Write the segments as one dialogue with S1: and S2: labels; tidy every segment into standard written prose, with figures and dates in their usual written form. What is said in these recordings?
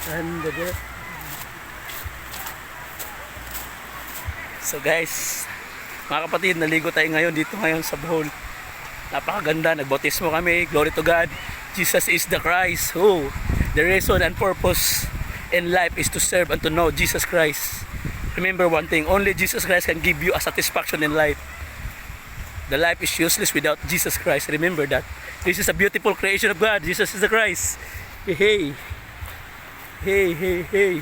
S1: Andale. So guys, mga kapatid, naligo tayo ngayon dito ngayon sa Bohol. Napakaganda, nagbautismo kami. Glory to God. Jesus is the Christ. Oh, the reason and purpose in life is to serve and to know Jesus Christ. Remember one thing, only Jesus Christ can give you a satisfaction in life. The life is useless without Jesus Christ. Remember that. This is a beautiful creation of God. Jesus is the Christ. Hey, hey. Hey, hey, hey.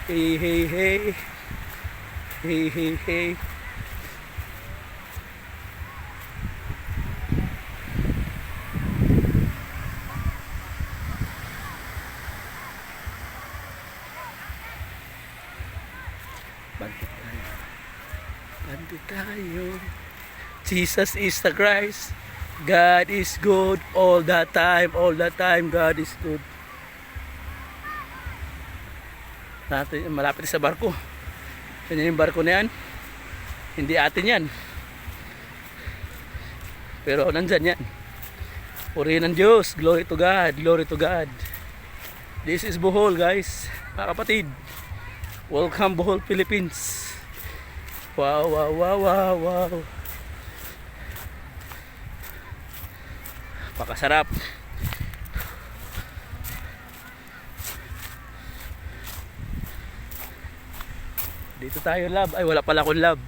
S1: Hey, hey, hey. Hey, hey, hey. Bandi tayo. Bandi tayo. Jesus is the Christ. God is good all the time. All the time God is good. Natin, malapit sa barko. Yan yung barko na yan. Hindi atin yan. Pero nandyan yan. Purihin ng Diyos. Glory to God. Glory to God. This is Bohol, guys. Mga kapatid. Welcome Bohol, Philippines. Wow, wow, wow, wow, wow. Pakasarap. Dito tayo, lab. Ay, wala pala akong lab.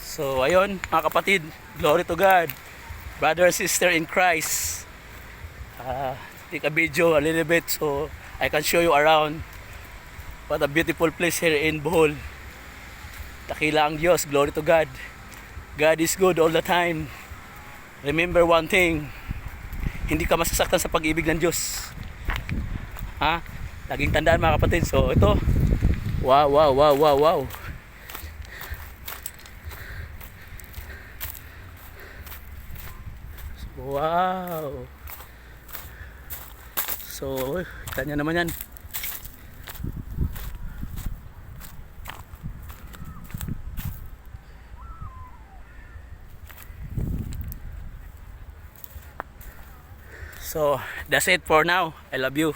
S1: So, ayun, mga kapatid. Glory to God. Brother and sister in Christ. Take a video a little bit so I can show you around. What a beautiful place here in Bohol. Dakila ang Diyos. Glory to God. God is good all the time. Remember one thing, hindi ka masasaktan sa pag-ibig ng Diyos. Ha? Laging tandaan, mga kapatid. So ito, wow, wow, wow, wow, wow. Wow. So, kita nyo naman yan. So, that's it for now. I love you.